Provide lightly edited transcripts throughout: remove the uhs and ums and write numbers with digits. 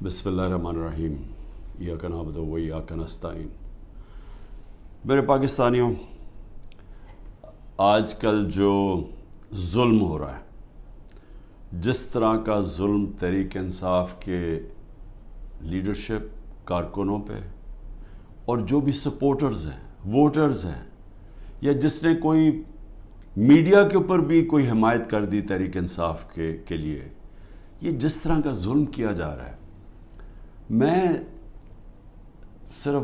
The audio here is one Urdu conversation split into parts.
بسم اللہ الرحمن الرحیم ایاک نعبد و ایاک نستعین۔ میرے پاکستانیوں، آج کل جو ظلم ہو رہا ہے، جس طرح کا ظلم تحریک انصاف کے لیڈرشپ کارکنوں پہ اور جو بھی سپورٹرز ہیں، ووٹرز ہیں، یا جس نے کوئی میڈیا کے اوپر بھی کوئی حمایت کر دی تحریک انصاف کے لیے، یہ جس طرح کا ظلم کیا جا رہا ہے،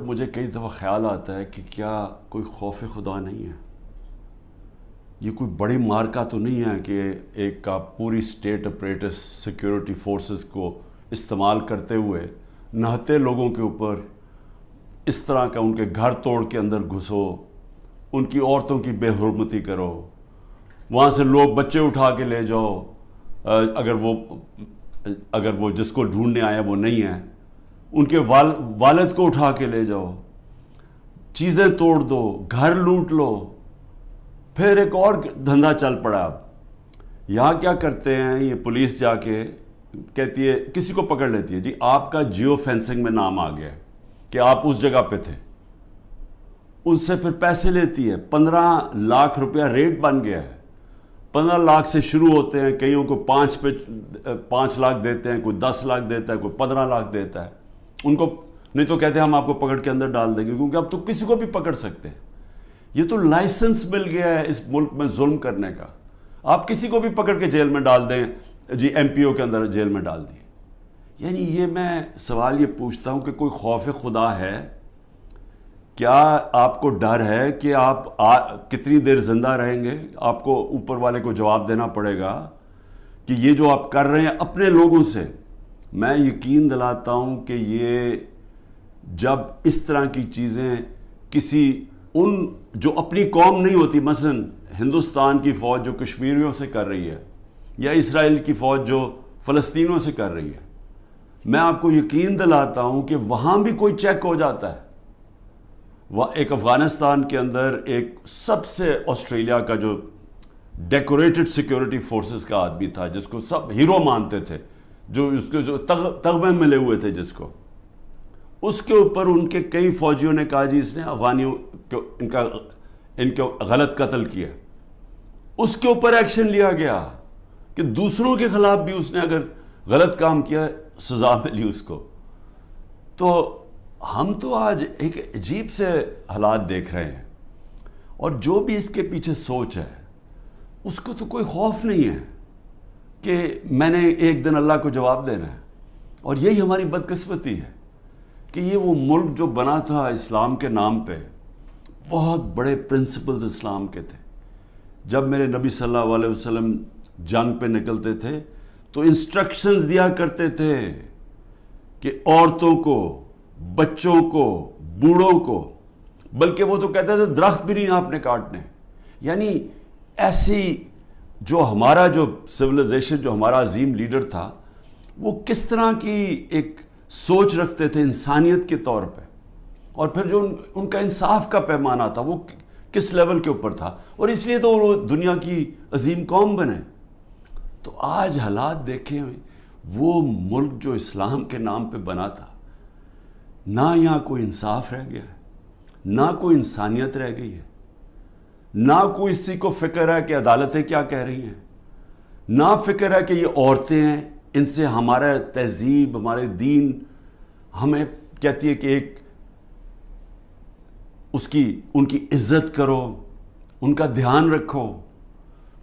مجھے کئی دفعہ خیال آتا ہے کہ کیا کوئی خوف خدا نہیں ہے؟ یہ کوئی بڑی مارکا تو نہیں ہے کہ ایک کا پوری اسٹیٹ اپریٹس سیکیورٹی فورسز کو استعمال کرتے ہوئے نہتے لوگوں کے اوپر اس طرح کا ان کے گھر توڑ کے اندر گھسو، ان کی عورتوں کی بے حرمتی کرو، وہاں سے لوگ بچے اٹھا کے لے جاؤ، اگر وہ جس کو ڈھونڈنے آیا وہ نہیں ہے، ان کے والد کو اٹھا کے لے جاؤ، چیزیں توڑ دو، گھر لوٹ لو۔ پھر ایک اور دھندا چل پڑا۔ اب یہاں کیا کرتے ہیں، یہ پولیس جا کے کہتی ہے، کسی کو پکڑ لیتی ہے، جی آپ کا جیو فینسنگ میں نام آ گیا ہے کہ آپ اس جگہ پہ تھے، ان سے پھر پیسے لیتی ہے۔ 15 لاکھ روپیہ ریٹ بن گیا ہے۔ 15 لاکھ سے شروع ہوتے ہیں، کئیوں کو 5 لاکھ دیتے ہیں، کوئی 10 لاکھ دیتا ہے، کوئی 15 لاکھ دیتا ہے۔ ان کو نہیں تو کہتے ہیں ہم آپ کو پکڑ کے اندر ڈال دیں گے، کیونکہ اب تو کسی کو بھی پکڑ سکتے ہیں۔ یہ تو لائسنس مل گیا ہے اس ملک میں ظلم کرنے کا۔ آپ کسی کو بھی پکڑ کے جیل میں ڈال دیں، جی ایم پی او کے اندر جیل میں ڈال دیے۔ یعنی یہ میں سوال یہ پوچھتا ہوں کہ کوئی خوف خدا ہے؟ کیا آپ کو ڈر ہے کہ آپ کتنی دیر زندہ رہیں گے؟ آپ کو اوپر والے کو جواب دینا پڑے گا کہ یہ جو آپ کر رہے ہیں اپنے لوگوں سے۔ میں یقین دلاتا ہوں کہ یہ جب اس طرح کی چیزیں کسی ان جو اپنی قوم نہیں ہوتی، مثلا ہندوستان کی فوج جو کشمیریوں سے کر رہی ہے، یا اسرائیل کی فوج جو فلسطینیوں سے کر رہی ہے، میں آپ کو یقین دلاتا ہوں کہ وہاں بھی کوئی چیک ہو جاتا ہے۔ ایک افغانستان کے اندر ایک سب سے آسٹریلیا کا جو ڈیکوریٹڈ سیکیورٹی فورسز کا آدمی تھا، جس کو سب ہیرو مانتے تھے، جو اس کے جو تغمے ملے ہوئے تھے جس کو، اس کے اوپر ان کے کئی فوجیوں نے کہا جی اس نے افغانیوں ان کو غلط قتل کیا، اس کے اوپر ایکشن لیا گیا کہ دوسروں کے خلاف بھی اس نے اگر غلط کام کیا سزا ملی اس کو۔ تو ہم تو آج ایک عجیب سے حالات دیکھ رہے ہیں، اور جو بھی اس کے پیچھے سوچ ہے اس کو تو کوئی خوف نہیں ہے کہ میں نے ایک دن اللہ کو جواب دینا ہے۔ اور یہی ہماری بدقسمتی ہے کہ یہ وہ ملک جو بنا تھا اسلام کے نام پہ، بہت بڑے پرنسپلز اسلام کے تھے۔ جب میرے نبی صلی اللہ علیہ وسلم جنگ پہ نکلتے تھے تو انسٹرکشنز دیا کرتے تھے کہ عورتوں کو، بچوں کو، بوڑھوں کو، بلکہ وہ تو کہتے تھے درخت بھی نہیں آپ نے کاٹنے۔ یعنی ایسی جو ہمارا جو سویلائزیشن، جو ہمارا عظیم لیڈر تھا، وہ کس طرح کی ایک سوچ رکھتے تھے انسانیت کے طور پہ، اور پھر جو ان کا انصاف کا پیمانہ تھا وہ کس لیول کے اوپر تھا، اور اس لیے تو وہ دنیا کی عظیم قوم بنے۔ تو آج حالات دیکھیں، وہ ملک جو اسلام کے نام پہ بنا تھا، نہ یہاں کوئی انصاف رہ گیا ہے، نہ کوئی انسانیت رہ گئی ہے، نہ کوئی اسی کو فکر ہے کہ عدالتیں کیا کہہ رہی ہیں، نہ فکر ہے کہ یہ عورتیں ہیں، ان سے ہمارا تہذیب، ہمارے دین ہمیں کہتی ہے کہ ان کی عزت کرو، ان کا دھیان رکھو،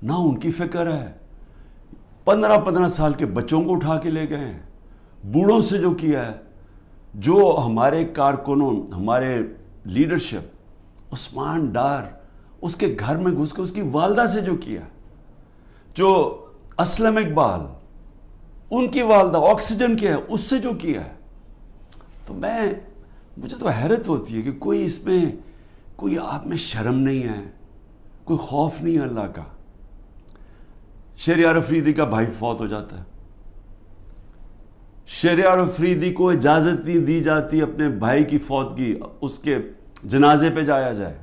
نہ ان کی فکر ہے۔ 15 سال کے بچوں کو اٹھا کے لے گئے ہیں، بوڑھوں سے جو کیا ہے، جو ہمارے کارکنوں، ہمارے لیڈرشپ، عثمان ڈار، اس کے گھر میں گھس کے اس کی والدہ سے جو کیا، جو اسلم اقبال، ان کی والدہ آکسیجن کے ہے، اس سے جو کیا ہے، تو مجھے تو حیرت ہوتی ہے کہ کوئی اس میں، کوئی آپ میں شرم نہیں ہے، کوئی خوف نہیں ہے اللہ کا۔ شہریار افریدی کا بھائی فوت ہو جاتا ہے، شہریار افریدی کو اجازت نہیں دی جاتی اپنے بھائی کی فوتگی، اس کے جنازے پہ جایا جائے۔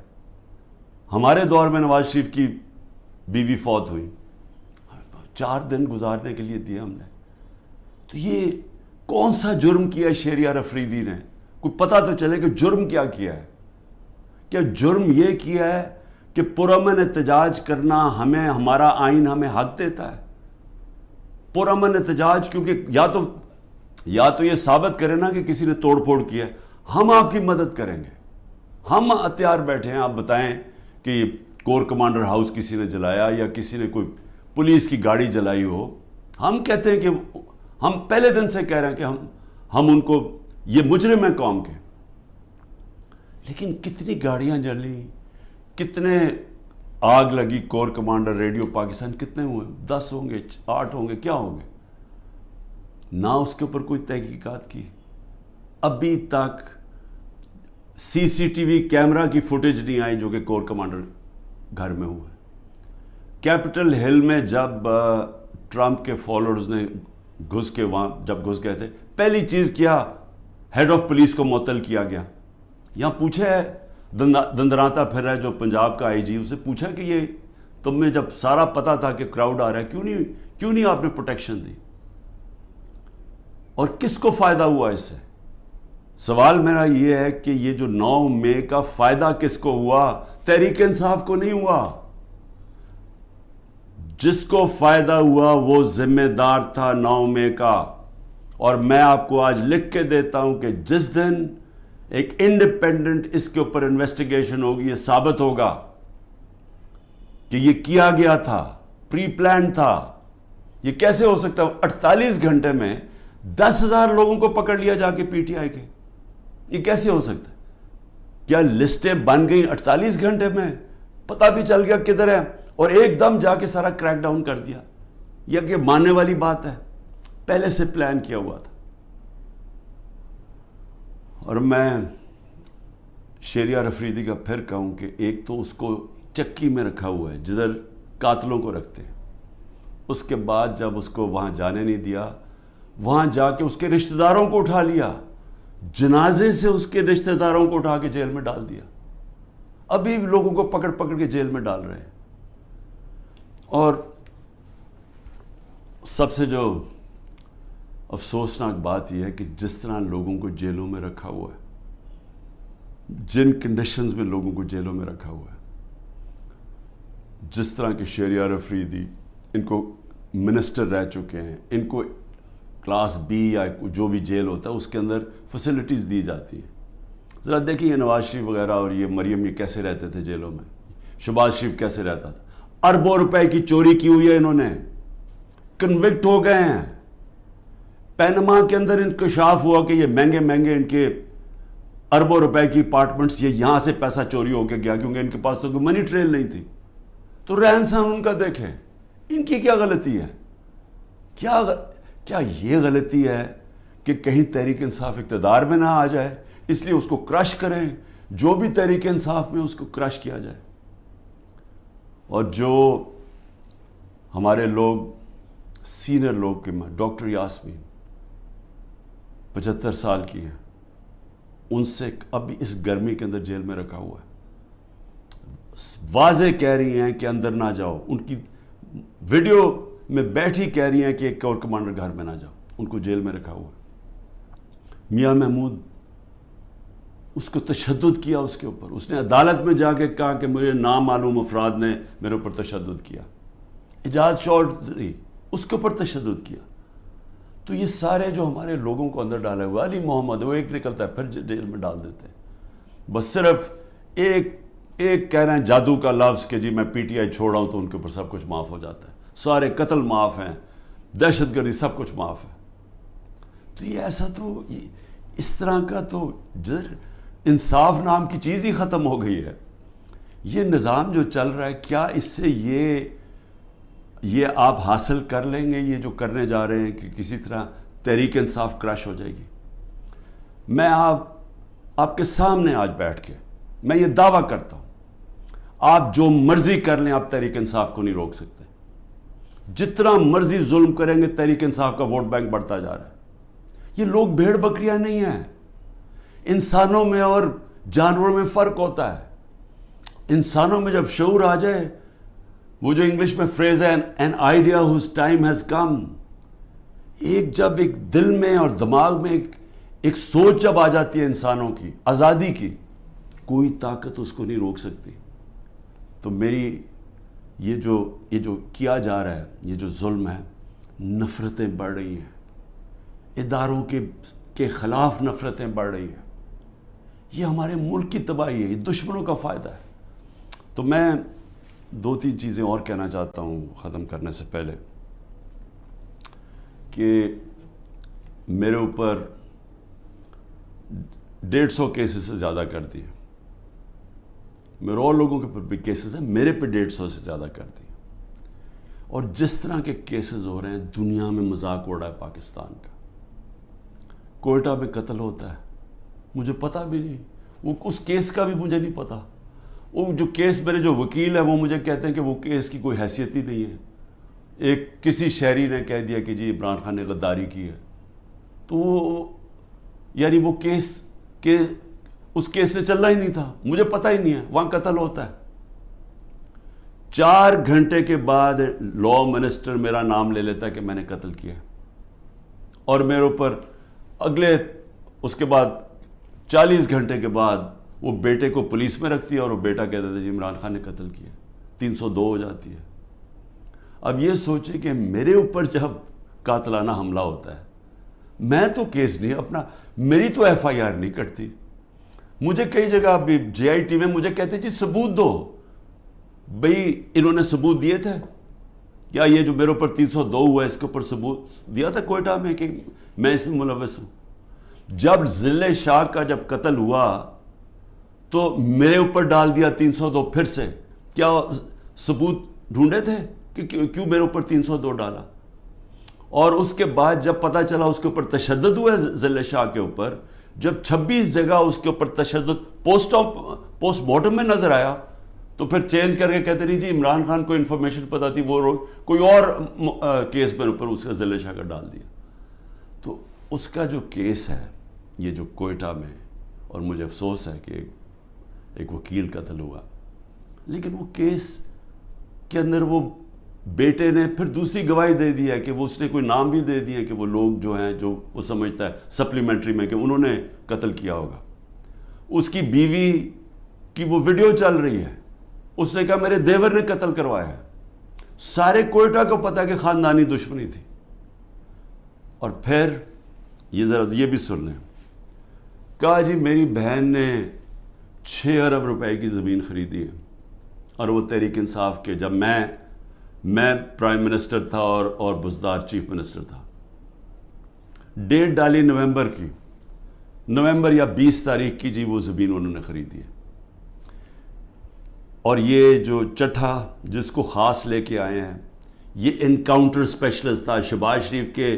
ہمارے دور میں نواز شریف کی بیوی فوت ہوئی، 4 دن گزارنے کے لیے دیے ہم نے۔ تو یہ کون سا جرم کیا ہے شہریار افریدی نے؟ کوئی پتہ تو چلے کہ جرم کیا کیا ہے؟ کیا جرم یہ کیا ہے کہ پرامن احتجاج کرنا ہمیں ہمارا آئین ہمیں حق دیتا ہے؟ پرامن احتجاج، کیونکہ یا تو یہ ثابت کرے نا کہ کسی نے توڑ پھوڑ کیا ہے، ہم آپ کی مدد کریں گے، ہم ہتھیار بیٹھے ہیں، آپ بتائیں کہ کور کمانڈر ہاؤس کسی نے جلایا یا کسی نے کوئی پولیس کی گاڑی جلائی ہو، ہم کہتے ہیں کہ ہم پہلے دن سے کہہ رہے ہیں کہ ہم ان کو، یہ مجرم ہیں قوم کے. لیکن کتنی گاڑیاں جلی، کتنے آگ لگی، کور کمانڈر ریڈیو پاکستان کتنے ہوئے؟ 10 ہوں گے، 8 ہوں گے، کیا ہوں گے؟ نہ اس کے اوپر کوئی تحقیقات کی. ابھی تک سی سی ٹی وی کیمرہ کی فوٹیج نہیں آئی جو کہ کور کمانڈر گھر میں ہوا ہے. کیپٹل ہل میں جب ٹرمپ کے فالوورز نے گھس کے وہاں جب گھس گئے تھے، پہلی چیز کیا، ہیڈ آف پولیس کو معطل کیا گیا. یہاں پوچھا ہے دندراتا پھر رہا ہے جو پنجاب کا آئی جی، اسے پوچھا کہ یہ تمہیں جب سارا پتا تھا کہ کراؤڈ آ رہا ہے کیوں نہیں آپ نے پروٹیکشن دی؟ اور کس کو فائدہ ہوا اس سے؟ سوال میرا یہ ہے کہ یہ جو 9 مئی کا فائدہ کس کو ہوا؟ تحریک انصاف کو نہیں ہوا. جس کو فائدہ ہوا وہ ذمہ دار تھا 9 مئی کا. اور میں آپ کو آج لکھ کے دیتا ہوں کہ جس دن ایک انڈیپینڈنٹ اس کے اوپر انویسٹیگیشن ہوگی، یہ ثابت ہوگا کہ یہ کیا گیا تھا، پری پلان تھا. یہ کیسے ہو سکتا ہے 48 گھنٹے میں 10,000 لوگوں کو پکڑ لیا جا کے پی ٹی آئی کے؟ یہ کیسے ہو سکتا ہے؟ کیا لسٹیں بن گئیں 48 گھنٹے میں؟ پتہ بھی چل گیا کدھر ہے اور ایک دم جا کے سارا کریک ڈاؤن کر دیا؟ یہ کہ ماننے والی بات ہے؟ پہلے سے پلان کیا ہوا تھا. اور میں شہریار افریدی کا پھر کہوں کہ ایک تو اس کو چکی میں رکھا ہوا ہے جدھر قاتلوں کو رکھتے ہیں، اس کے بعد جب اس کو وہاں جانے نہیں دیا، وہاں جا کے اس کے رشتہ داروں کو اٹھا لیا، جنازے سے اس کے رشتہ داروں کو اٹھا کے جیل میں ڈال دیا. ابھی لوگوں کو پکڑ کے جیل میں ڈال رہے ہیں. اور سب سے جو افسوسناک بات یہ ہے کہ جس طرح لوگوں کو جیلوں میں رکھا ہوا ہے، جن کنڈیشنز میں لوگوں کو جیلوں میں رکھا ہوا ہے، جس طرح کے شہریار افریدی، ان کو منسٹر رہ چکے ہیں، ان کو کلاس بی یا جو بھی جیل ہوتا ہے اس کے اندر فیسلٹیز دی جاتی ہیں. ذرا دیکھیں یہ نواز شریف وغیرہ اور یہ مریم یہ کیسے رہتے تھے جیلوں میں، شہباز شریف کیسے رہتا تھا. اربوں روپے کی چوری کی ہوئی ہے، انہوں نے کنوکٹ ہو گئے ہیں. پینما کے اندر انکشاف ہوا کہ یہ مہنگے ان کے اربوں روپے کی اپارٹمنٹس، یہ یہاں سے پیسہ چوری ہو کے گیا کیونکہ ان کے پاس تو کوئی منی ٹریل نہیں تھی. تو رہن سہن ان کا دیکھیں، ان کی کیا غلطی ہے؟ کیا یہ غلطی ہے کہ کہیں تحریک انصاف اقتدار میں نہ آ جائے اس لیے اس کو کرش کریں؟ جو بھی تحریک انصاف میں اس کو کرش کیا جائے. اور جو ہمارے لوگ سینئر لوگ کے میں ڈاکٹر یاسمین 75 سال کی ہیں، ان سے ابھی اس گرمی کے اندر جیل میں رکھا ہوا ہے. واضح کہہ رہی ہیں کہ اندر نہ جاؤ، ان کی ویڈیو میں بیٹھی کہہ رہی ہیں کہ ایک کور کمانڈر گھر میں نہ جاؤ، ان کو جیل میں رکھا ہوا ہے. میاں محمود، اس کو تشدد کیا اس کے اوپر، اس نے عدالت میں جا کے کہا کہ مجھے نامعلوم افراد نے میرے اوپر تشدد کیا. اعجاز چودھری، اس کے اوپر تشدد کیا. تو یہ سارے جو ہمارے لوگوں کو اندر ڈالے ہوئے، علی محمد وہ ایک نکلتا ہے پھر جیل میں ڈال دیتے ہیں. بس صرف ایک کہہ رہے ہیں جادو کا لفظ کہ جی میں پی ٹی آئی چھوڑ رہا ہوں تو ان کے اوپر سب کچھ معاف ہو جاتا ہے، سارے قتل معاف ہیں، دہشت گردی سب کچھ معاف ہے. تو یہ ایسا تو اس طرح کا تو انصاف نام کی چیز ہی ختم ہو گئی ہے. یہ نظام جو چل رہا ہے، کیا اس سے یہ آپ حاصل کر لیں گے یہ جو کرنے جا رہے ہیں کہ کسی طرح تحریک انصاف کرش ہو جائے گی؟ میں آپ کے سامنے آج بیٹھ کے میں یہ دعویٰ کرتا ہوں، آپ جو مرضی کر لیں آپ تحریک انصاف کو نہیں روک سکتے. جتنا مرضی ظلم کریں گے تحریک انصاف کا ووٹ بینک بڑھتا جا رہا ہے. یہ لوگ بھیڑ بکریاں نہیں ہیں. انسانوں میں اور جانوروں میں فرق ہوتا ہے. انسانوں میں جب شعور آ جائے، وہ جو انگلش میں فریز ہے an idea whose time has come، جب ایک دل میں اور دماغ میں ایک سوچ جب آ جاتی ہے انسانوں کی آزادی کی، کوئی طاقت اس کو نہیں روک سکتی. تو میری یہ جو کیا جا رہا ہے، یہ جو ظلم ہے، نفرتیں بڑھ رہی ہیں، اداروں کے خلاف نفرتیں بڑھ رہی ہیں، یہ ہمارے ملک کی تباہی ہے، یہ دشمنوں کا فائدہ ہے. تو میں 2-3 چیزیں اور کہنا چاہتا ہوں ختم کرنے سے پہلے، کہ میرے اوپر 150 کیسز سے زیادہ کر دیے، میرے اور لوگوں کے اوپر بھی کیسز ہیں، میرے پہ 150 سے زیادہ کر دیے. اور جس طرح کے کیسز ہو رہے ہیں، دنیا میں مذاق اڑ رہا ہے پاکستان کا. کوئٹہ میں قتل ہوتا ہے، مجھے پتہ بھی نہیں، وہ اس کیس کا بھی مجھے نہیں پتہ. وہ جو کیس میرے جو وکیل ہیں وہ مجھے کہتے ہیں کہ وہ کیس کی کوئی حیثیت ہی نہیں ہے. ایک کسی شہری نے کہہ دیا کہ جی عمران خان نے غداری کی ہے، تو وہ یعنی وہ اس کیس نے چلنا ہی نہیں تھا، مجھے پتہ ہی نہیں ہے، وہاں قتل ہوتا ہے. 4 گھنٹے کے بعد لا منسٹر میرا نام لے لیتا ہے کہ میں نے قتل کیا، اور میرے اوپر اس کے بعد 40 گھنٹے کے بعد وہ بیٹے کو پولیس میں رکھتی ہے، اور وہ بیٹا کہتا تھا جی عمران خان نے قتل کیا. 302 ہو جاتی ہے. اب یہ سوچیں کہ میرے اوپر جب قاتلانہ حملہ ہوتا ہے، میں تو کیس نہیں میری تو FIR نہیں کٹتی. مجھے کئی جگہ ابھی JIT میں مجھے کہتے جی ثبوت دو. بھئی انہوں نے ثبوت دیے تھے کیا؟ یہ جو میرے اوپر 302 ہوا ہے اس کے اوپر ثبوت دیا تھا کوئٹہ میں کہ میں اس میں ملوث ہوں؟ جب ضلع شاہ کا جب قتل ہوا تو میرے اوپر ڈال دیا 302 پھر سے. کیا ثبوت ڈھونڈے تھے کہ کیوں میرے اوپر 302 ڈالا؟ اور اس کے بعد جب پتہ چلا اس کے اوپر تشدد ہوا ہے ضلع شاہ کے اوپر، جب 26 جگہ اس کے اوپر تشدد پوسٹ مارٹم میں نظر آیا، تو پھر چینج کر کے کہتے نہیں جی عمران خان کو انفارمیشن پتہ تھی، وہ کوئی اور کیس میرے اوپر اس کا ضلع شاہ کا ڈال دیا. تو اس کا جو کیس ہے یہ جو کوئٹہ میں، اور مجھے افسوس ہے کہ ایک وکیل قتل ہوا، لیکن وہ کیس کے اندر وہ بیٹے نے پھر دوسری گواہی دے دی ہے کہ اس نے کوئی نام بھی دے دیا کہ وہ لوگ جو ہیں جو وہ سمجھتا ہے سپلیمنٹری میں کہ انہوں نے قتل کیا ہوگا. اس کی بیوی کی وہ ویڈیو چل رہی ہے، اس نے کہا میرے دیور نے قتل کروایا ہے. سارے کوئٹہ کو پتا کہ خاندانی دشمنی تھی. اور پھر یہ ذرا یہ بھی سن لیں، کہا جی میری بہن نے 6 ارب روپے کی زمین خریدی ہے، اور وہ تحریک انصاف کے جب میں پرائم منسٹر تھا اور بزدار چیف منسٹر تھا. ڈیٹ ڈالی نومبر کی، نومبر یا 20 تاریخ کی جی وہ زمین انہوں نے خریدی ہے. اور یہ جو چٹھا جس کو خاص لے کے آئے ہیں، یہ انکاؤنٹر اسپیشلسٹ تھا، شہباز شریف کے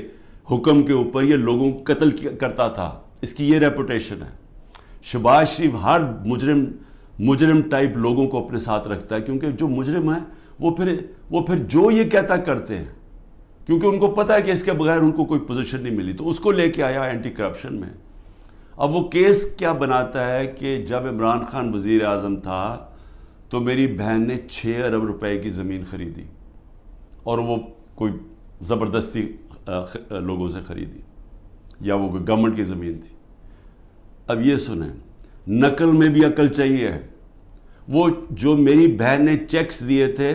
حکم کے اوپر یہ لوگوں کو قتل کرتا تھا، اس کی یہ ریپوٹیشن ہے. شہباز شریف ہر مجرم ٹائپ لوگوں کو اپنے ساتھ رکھتا ہے، کیونکہ جو مجرم ہیں وہ پھر جو یہ کہتا کرتے ہیں، کیونکہ ان کو پتہ ہے کہ اس کے بغیر ان کو کوئی پوزیشن نہیں ملی. تو اس کو لے کے آیا اینٹی کرپشن میں. اب وہ کیس کیا بناتا ہے کہ جب عمران خان وزیر اعظم تھا تو میری بہن نے 6 ارب روپے کی زمین خریدی، اور وہ کوئی زبردستی لوگوں سے خریدی، یا وہ کوئی گورنمنٹ کی زمین تھی. اب یہ سنیں، نقل میں بھی عقل چاہیے. وہ جو میری بہن نے چیکس دیے تھے،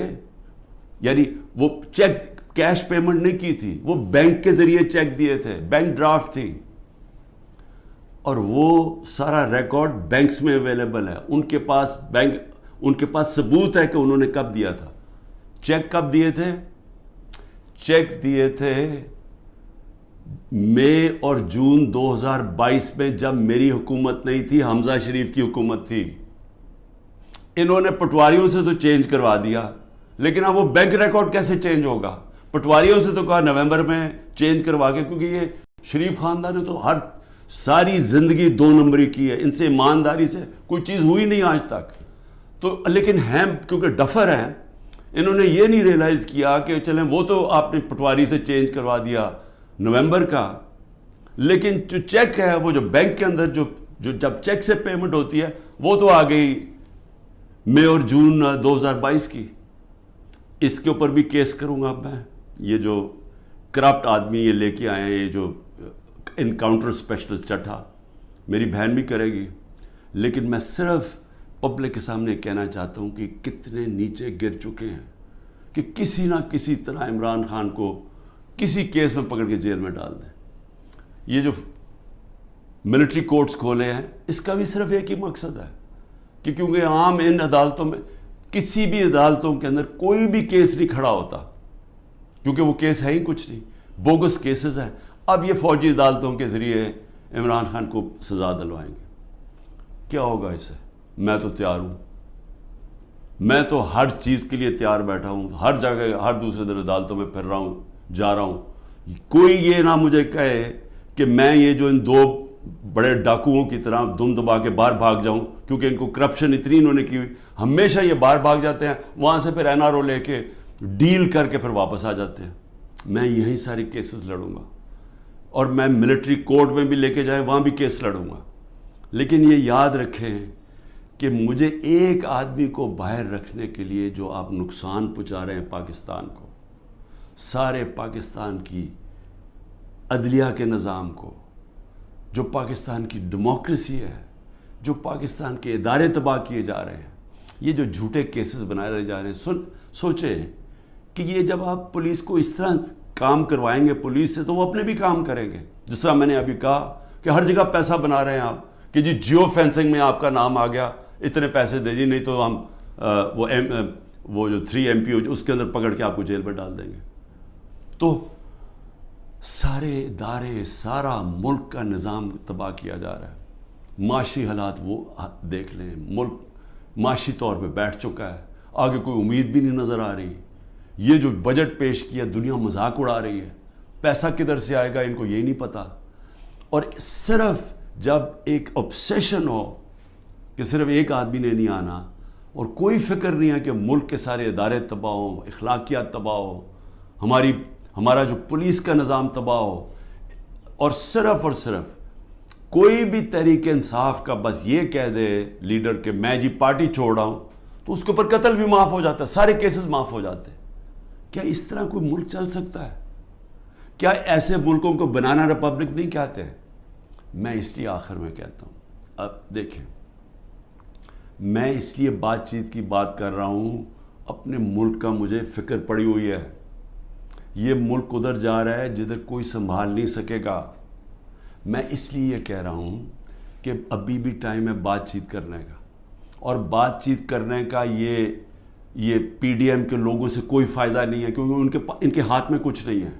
یعنی وہ چیک کیش پیمنٹ نہیں کی تھی، وہ بینک کے ذریعے چیک دیے تھے، بینک ڈرافٹ تھی، اور وہ سارا ریکارڈ بینکس میں اویلیبل ہے. ان کے پاس ثبوت ہے کہ انہوں نے کب دیا تھا. چیک کب دیے تھے؟ چیک دیے تھے مئی اور جون 2022 میں، جب میری حکومت نہیں تھی، حمزہ شریف کی حکومت تھی. انہوں نے پٹواریوں سے تو چینج کروا دیا، لیکن اب وہ بینک ریکارڈ کیسے چینج ہوگا؟ پٹواریوں سے تو کہا نومبر میں چینج کروا کے، کیونکہ یہ شریف خاندان نے تو ساری زندگی 2 نمبری کی ہے، ان سے ایمانداری سے کوئی چیز ہوئی نہیں آج تک. تو لیکن ہیں کیونکہ ڈفر ہیں، انہوں نے یہ نہیں ریئلائز کیا کہ چلیں وہ تو آپ نے پٹواری سے چینج کروا دیا نومبر کا، لیکن جو چیک ہے وہ جو بینک کے اندر جو جب چیک سے پیمنٹ ہوتی ہے وہ تو آ گئی مئی اور جون 2022 کی. اس کے اوپر بھی کیس کروں گا میں. یہ جو کرپٹ آدمی یہ لے کے آئے ہیں، یہ جو انکاؤنٹر اسپیشلسٹ چٹھا، میری بہن بھی کرے گی، لیکن میں صرف پبلک کے سامنے کہنا چاہتا ہوں کہ کتنے نیچے گر چکے ہیں کہ کسی نہ کسی طرح عمران خان کو کسی کیس میں پکڑ کے جیل میں ڈال دیں۔ یہ جو ملٹری کورٹس کھولے ہیں، اس کا بھی صرف ایک ہی مقصد ہے کہ کیونکہ عام ان عدالتوں میں، کسی بھی عدالتوں کے اندر کوئی بھی کیس نہیں کھڑا ہوتا، کیونکہ وہ کیس ہے ہی کچھ نہیں، بوگس کیسز ہیں۔ اب یہ فوجی عدالتوں کے ذریعے عمران خان کو سزا دلوائیں گے۔ کیا ہوگا اس سے؟ میں تو تیار ہوں، میں تو ہر چیز کے لیے تیار بیٹھا ہوں، ہر جگہ ہر دوسرے دن عدالتوں میں پھر رہا ہوں، جا رہا ہوں۔ کوئی یہ نہ مجھے کہے کہ میں یہ جو ان دو بڑے ڈاکوؤں کی طرح دم دبا کے باہر بھاگ جاؤں، کیونکہ ان کو کرپشن اتنی انہوں نے کی ہوئی، ہمیشہ یہ باہر بھاگ جاتے ہیں، وہاں سے پھر این آر او لے کے ڈیل کر کے پھر واپس آ جاتے ہیں۔ میں یہی ساری کیسز لڑوں گا، اور میں ملٹری کورٹ میں بھی لے کے جائیں وہاں بھی کیس لڑوں گا، لیکن یہ یاد رکھیں کہ مجھے ایک آدمی کو باہر رکھنے کے لیے جو آپ نقصان پہنچا رہے ہیں پاکستان کو، سارے پاکستان کی عدلیہ کے نظام کو، جو پاکستان کی ڈیموکریسی ہے، جو پاکستان کے ادارے تباہ کیے جا رہے ہیں، یہ جو جھوٹے کیسز بنائے رہے جا رہے ہیں۔ سوچیں کہ یہ جب آپ پولیس کو اس طرح کام کروائیں گے پولیس سے، تو وہ اپنے بھی کام کریں گے۔ جس طرح میں نے ابھی کہا کہ ہر جگہ پیسہ بنا رہے ہیں آپ، کہ جی جیو فینسنگ میں آپ کا نام آ گیا، اتنے پیسے دے جی، نہیں تو ہم وہ جو 3 MP اس کے اندر پکڑ کے آپ کو جیل میں ڈال دیں گے۔ تو سارے ادارے، سارا ملک کا نظام تباہ کیا جا رہا ہے۔ معاشی حالات وہ دیکھ لیں، ملک معاشی طور پہ بیٹھ چکا ہے، آگے کوئی امید بھی نہیں نظر آ رہی۔ یہ جو بجٹ پیش کیا، دنیا مذاق اڑا رہی ہے، پیسہ کدھر سے آئے گا ان کو یہ نہیں پتا۔ اور صرف جب ایک obsession ہو کہ صرف ایک آدمی نے نہیں آنا، اور کوئی فکر نہیں ہے کہ ملک کے سارے ادارے تباہ ہو، اخلاقیات تباہ ہو، ہمارا جو پولیس کا نظام تباہ ہو، اور صرف کوئی بھی تحریک انصاف کا بس یہ کہہ دے لیڈر کہ میں جی پارٹی چھوڑ رہا ہوں، تو اس کے اوپر قتل بھی معاف ہو جاتا ہے، سارے کیسز معاف ہو جاتے ہیں۔ کیا اس طرح کوئی ملک چل سکتا ہے؟ کیا ایسے ملکوں کو بنانا ریپبلک نہیں کہتے ہیں؟ میں اس لیے آخر میں کہتا ہوں، اب دیکھیں، میں اس لیے بات چیت کی بات کر رہا ہوں، اپنے ملک کا مجھے فکر پڑی ہوئی ہے۔ یہ ملک ادھر جا رہا ہے جدھر کوئی سنبھال نہیں سکے گا۔ میں اس لیے یہ کہہ رہا ہوں کہ ابھی بھی ٹائم ہے بات چیت کرنے کا، اور بات چیت کرنے کا یہ پی ڈی ایم کے لوگوں سے کوئی فائدہ نہیں ہے، کیونکہ ان کے ہاتھ میں کچھ نہیں ہے۔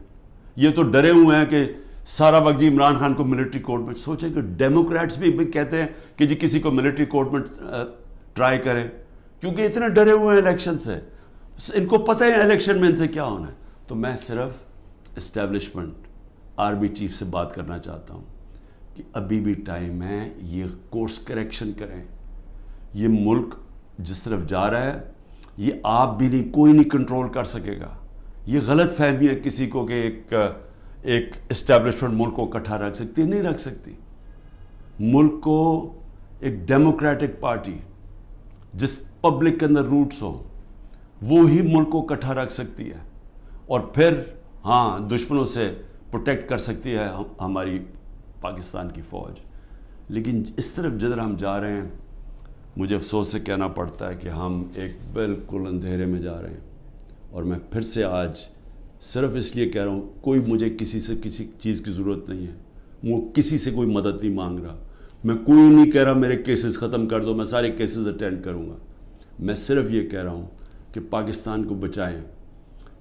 یہ تو ڈرے ہوئے ہیں کہ سارا وقت جی عمران خان کو ملٹری کورٹ میں، سوچیں کہ ڈیموکریٹس بھی کہتے ہیں کہ جی کسی کو ملٹری کورٹ میں ٹرائی کریں، کیونکہ اتنے ڈرے ہوئے ہیں الیکشن سے، ان کو پتہ ہے الیکشن میں ان سے کیا ہونا ہے۔ تو میں صرف اسٹیبلشمنٹ، آرمی چیف سے بات کرنا چاہتا ہوں کہ ابھی بھی ٹائم ہے، یہ کورس کریکشن کریں۔ یہ ملک جس طرف جا رہا ہے، یہ آپ بھی نہیں، کوئی نہیں کنٹرول کر سکے گا۔ یہ غلط فہمی ہے کسی کو کہ ایک اسٹیبلشمنٹ ملک کو اکٹھا رکھ سکتی، نہیں رکھ سکتی۔ ملک کو ایک ڈیموکریٹک پارٹی جس پبلک کے اندر روٹس ہوں، وہی ملک کو اکٹھا رکھ سکتی ہے، اور پھر ہاں دشمنوں سے پروٹیکٹ کر سکتی ہے ہماری پاکستان کی فوج۔ لیکن اس طرف جدھر ہم جا رہے ہیں، مجھے افسوس سے کہنا پڑتا ہے کہ ہم ایک بالکل اندھیرے میں جا رہے ہیں۔ اور میں پھر سے آج صرف اس لیے کہہ رہا ہوں، کوئی مجھے کسی سے کسی چیز کی ضرورت نہیں ہے، وہ کسی سے کوئی مدد نہیں مانگ رہا، میں کوئی نہیں کہہ رہا میرے کیسز ختم کر دو، میں سارے کیسز اٹینڈ کروں گا۔ میں صرف یہ کہہ رہا ہوں کہ پاکستان کو بچائیں۔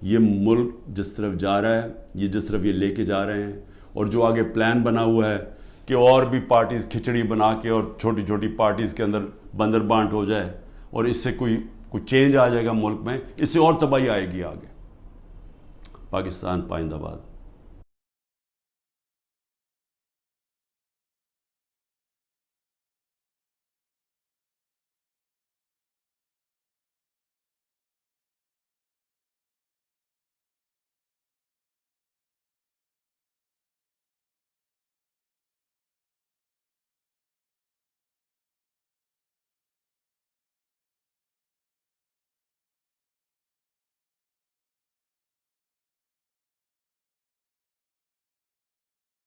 یہ ملک جس طرف جا رہا ہے، یہ جس طرف یہ لے کے جا رہے ہیں، اور جو آگے پلان بنا ہوا ہے کہ اور بھی پارٹیز کھچڑی بنا کے اور چھوٹی چھوٹی پارٹیز کے اندر بندر بانٹ ہو جائے، اور اس سے کوئی چینج آ جائے گا ملک میں، اس سے اور تباہی آئے گی آگے۔ پاکستان پائندہ باد۔